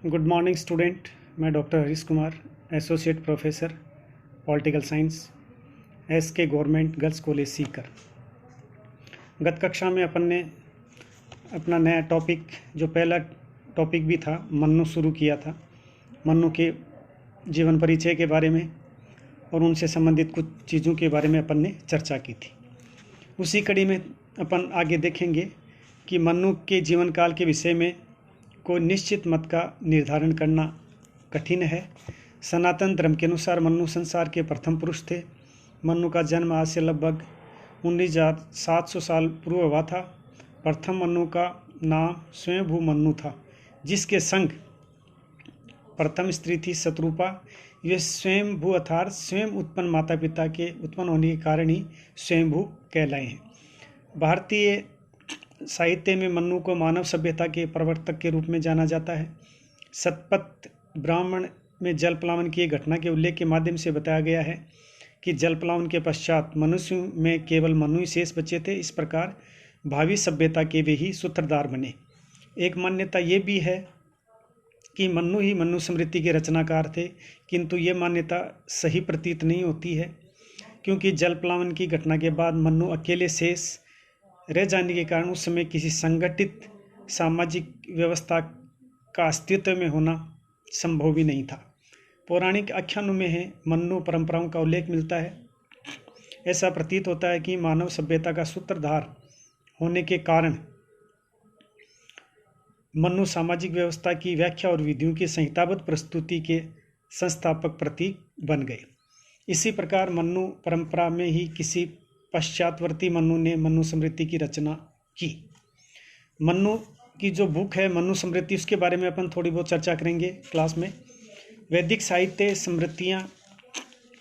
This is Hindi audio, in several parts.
Good morning student. मैं doctor Harish Kumar, associate professor political science, SK government girls college Sikar. गत कक्षा में अपन ने अपना नया टॉपिक, जो पहला टॉपिक भी था, मन्नू शुरू किया था। मन्नू के जीवन परिचय के बारे में और उनसे संबंधित कुछ चीज़ों के बारे में अपन ने चर्चा की थी। उसी कड़ी में अपन आगे देखेंगे कि मन्नू के जीवन काल के विषय में कोई निश्चित मत का निर्धारण करना कठिन है। सनातन धर्म के अनुसार मन्नू संसार के प्रथम पुरुष थे। मन्नू का जन्म आज से लगभग 19,700 साल पूर्व हुआ था। प्रथम मन्नू का नाम स्वयंभू मन्नू था, जिसके संग प्रथम स्त्री थी शत्रुपा। वे स्वयंभू अर्थात स्वयं उत्पन्न माता पिता के उत्पन्न होने के कारण ही स्वयंभू कहलाए हैं। भारतीय साहित्य में मन्नू को मानव सभ्यता के प्रवर्तक के रूप में जाना जाता है। शतपथ ब्राह्मण में जल प्लावन की घटना के उल्लेख के माध्यम से बताया गया है कि जल प्लावन के पश्चात मनुष्य में केवल मन्नू ही शेष बचे थे। इस प्रकार भावी सभ्यता के वे ही सूत्रधार बने। एक मान्यता ये भी है कि मन्नू ही मनु स्मृति के रचनाकार थे, किंतु ये मान्यता सही प्रतीत नहीं होती है, क्योंकि जल प्लावन की घटना के बाद मन्नू अकेले शेष रह जाने के कारण उस समय किसी संगठित सामाजिक व्यवस्था का अस्तित्व में होना संभव भी नहीं था। पौराणिक आख्यानों में है मन्नू परंपराओं का उल्लेख मिलता है। ऐसा प्रतीत होता है कि मानव सभ्यता का सूत्रधार होने के कारण मन्नू सामाजिक व्यवस्था की व्याख्या और विधियों की संहिताबद्ध प्रस्तुति के संस्थापक प्रतीक बन गए। इसी प्रकार मन्नू परंपरा में ही किसी पश्चातवर्ती मन्नू ने मनु स्मृति की रचना की। मन्नू की जो बुक है मनु स्मृति, उसके बारे में अपन थोड़ी बहुत चर्चा करेंगे क्लास में। वैदिक साहित्य, स्मृतियाँ,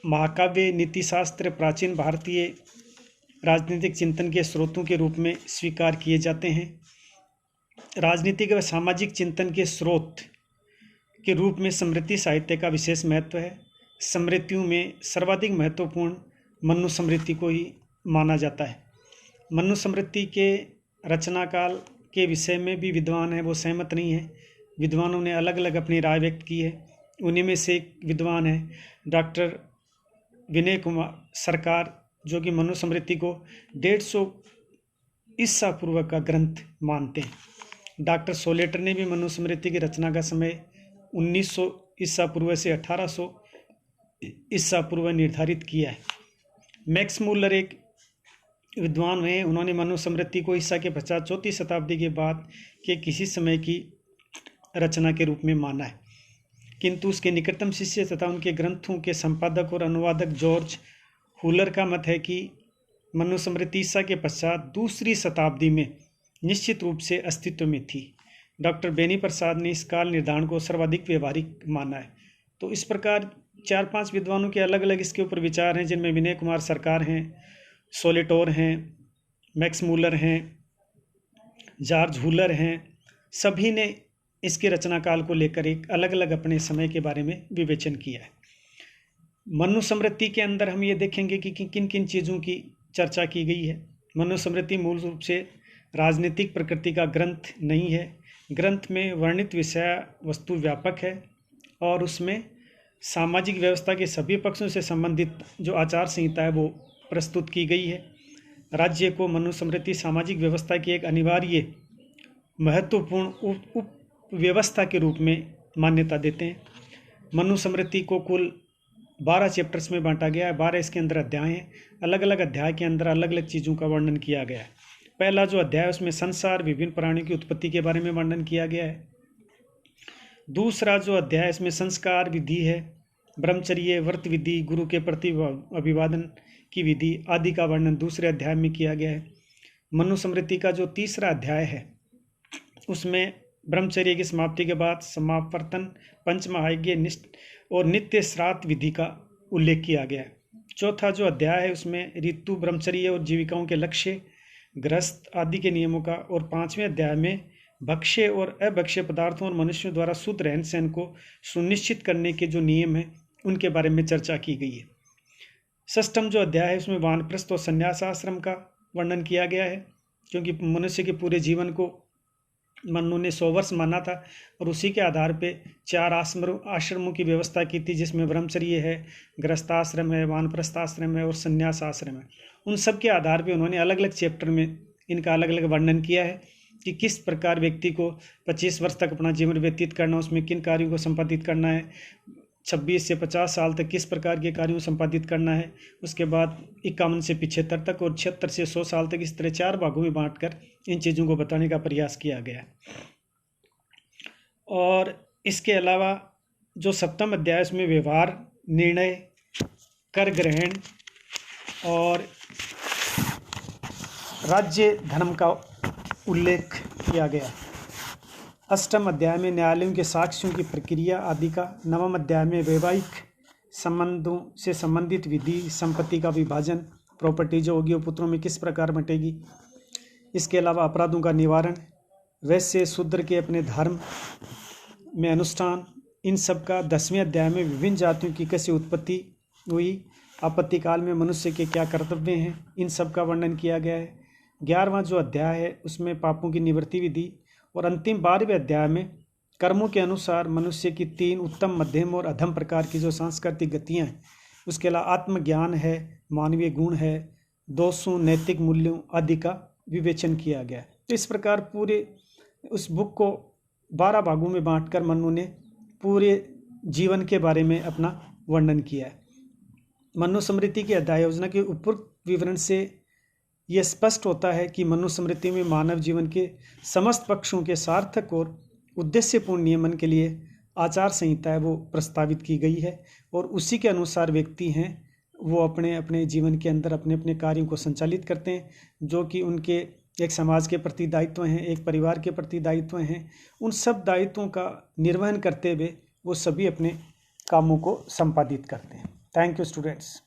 महाकाव्य, नीतिशास्त्र प्राचीन भारतीय राजनीतिक चिंतन के स्रोतों के रूप में स्वीकार किए जाते हैं। राजनीतिक व सामाजिक चिंतन के स्रोत के रूप में स्मृति साहित्य का विशेष महत्व है। स्मृतियों में सर्वाधिक महत्वपूर्ण मनु स्मृति को ही माना जाता है। मनु स्मृति के रचना काल के विषय में भी विद्वान हैं वो सहमत नहीं है। विद्वानों ने अलग अलग अपनी राय व्यक्त की है। उन्हीं में से एक विद्वान है डॉक्टर विनय कुमार सरकार, जो कि मनु स्मृति को 150 ईसा पूर्व का ग्रंथ मानते हैं। डॉक्टर सोलेटर ने भी मनु स्मृति की रचना का समय 1900 ईसा पूर्व से 1800 ईसा पूर्व निर्धारित किया है। मैक्स मूलर एक विद्वान हैं। उन्होंने मनु स्मृति को ईसा के पश्चात 4वीं शताब्दी के बाद के किसी समय की रचना के रूप में माना है, किंतु उसके निकटतम शिष्य तथा उनके ग्रंथों के संपादक और अनुवादक जॉर्ज हुलर का मत है कि मनु स्मृति ईसा के पश्चात 2री शताब्दी में निश्चित रूप से अस्तित्व में थी। डॉक्टर बेनी प्रसाद ने इस काल निर्धारण को सर्वाधिक व्यवहारिक माना है। तो इस प्रकार 4-5 विद्वानों के अलग अलग इसके ऊपर विचार हैं, जिनमें विनय कुमार सरकार हैं, सोलेटोर हैं, मैक्स मूलर हैं, जॉर्ज हुलर हैं। सभी ने इसके रचना काल को लेकर एक अलग अलग अपने समय के बारे में विवेचन किया है। मनु स्मृति के अंदर हम ये देखेंगे कि किन किन चीज़ों की चर्चा की गई है। मनु स्मृति मूल रूप से राजनीतिक प्रकृति का ग्रंथ नहीं है। ग्रंथ में वर्णित विषय वस्तु व्यापक है और उसमें सामाजिक व्यवस्था के सभी पक्षों से संबंधित जो आचार संहिता है वो प्रस्तुत की गई है। राज्य को मनु स्मृति सामाजिक व्यवस्था की एक अनिवार्य महत्वपूर्ण उप व्यवस्था के रूप में मान्यता देते हैं। मनु स्मृति को कुल 12 चैप्टर्स में बांटा गया है। 12 इसके अंदर अध्याय हैं। अलग अलग अध्याय के अंदर अलग अलग चीज़ों का वर्णन किया गया है। पहला जो अध्याय है उसमें संसार, विभिन्न प्राणियों की उत्पत्ति के बारे में वर्णन किया गया है। दूसरा जो अध्याय है इसमें संस्कार विधि है, ब्रह्मचर्य, व्रत विधि, गुरु के प्रति अभिवादन की विधि आदि का वर्णन दूसरे अध्याय में किया गया है। मनु स्मृति का जो तीसरा अध्याय है उसमें ब्रह्मचर्य की समाप्ति के बाद समावर्तन, पंचमहायज्ञ और नित्य श्राद्ध विधि का उल्लेख किया गया है। चौथा जो अध्याय है उसमें ऋतु, ब्रह्मचर्य और जीविकाओं के लक्ष्य, गृहस्थ आदि के नियमों का, और 5वें अध्याय में भक्ष्य और अभक्ष्य पदार्थों और मनुष्यों द्वारा शुद्ध रहन सहन को सुनिश्चित करने के जो नियम हैं उनके बारे में चर्चा की गई है। षष्ठम जो अध्याय है उसमें वानप्रस्थ और संन्यास आश्रम का वर्णन किया गया है, क्योंकि मनुष्य के पूरे जीवन को मन्नू ने 100 वर्ष माना था और उसी के आधार पे 4 आश्रमों की व्यवस्था की थी, जिसमें ब्रह्मचर्य है, गृहस्थाश्रम है, वानप्रस्थाश्रम है और संन्यास आश्रम है। उन सब के आधार पे उन्होंने अलग अलग चैप्टर में इनका अलग अलग वर्णन किया है कि किस प्रकार व्यक्ति को 25 वर्ष तक अपना जीवन व्यतीत करना, उसमें किन कार्यों को संपादित करना है, 26 से 50 साल तक किस प्रकार के कार्यों संपादित करना है, उसके बाद 51 से 75 तक और 76 से 100 साल तक, इस तरह 4 भागों में बांटकर इन चीज़ों को बताने का प्रयास किया गया। और इसके अलावा जो 7वां अध्याय उसमें व्यवहार, निर्णय, कर ग्रहण और राज्य धर्म का उल्लेख किया गया। 8वें अध्याय में न्यायालयों के साक्ष्यों की प्रक्रिया आदि का, 9वें अध्याय में वैवाहिक संबंधों से संबंधित विधि, संपत्ति का विभाजन, प्रॉपर्टी जो होगी वो पुत्रों में किस प्रकार बंटेगी, इसके अलावा अपराधों का निवारण, वैश्य शूद्र के अपने धर्म में अनुष्ठान, इन सब का 10वें अध्याय में विभिन्न जातियों की कैसे उत्पत्ति हुई, आपत्ति काल में मनुष्य के क्या कर्तव्य हैं, इन सब का वर्णन किया गया है। 11वां जो अध्याय है उसमें पापों की निवृत्ति विधि और अंतिम 12वें अध्याय में कर्मों के अनुसार मनुष्य की 3 उत्तम, मध्यम और अधम प्रकार की जो सांस्कृतिक गतियाँ हैं, उसके अलावा आत्मज्ञान है, मानवीय गुण है, दोषों, नैतिक मूल्यों आदि का विवेचन किया गया। तो इस प्रकार पूरे उस बुक को 12 भागों में बांटकर मन्नू ने पूरे जीवन के बारे में अपना वर्णन किया है। मनु स्मृति की अध्याय योजना के उपरोक्त विवरण से यह स्पष्ट होता है कि मनु स्मृति में मानव जीवन के समस्त पक्षों के सार्थक और उद्देश्यपूर्ण नियमन के लिए आचार संहिता है वो प्रस्तावित की गई है और उसी के अनुसार व्यक्ति हैं वो अपने अपने जीवन के अंदर अपने अपने कार्यों को संचालित करते हैं, जो कि उनके एक समाज के प्रति दायित्व हैं, एक परिवार के प्रति दायित्व हैं। उन सब दायित्वों का निर्वहन करते हुए वो सभी अपने कामों को संपादित करते हैं। Thank you students.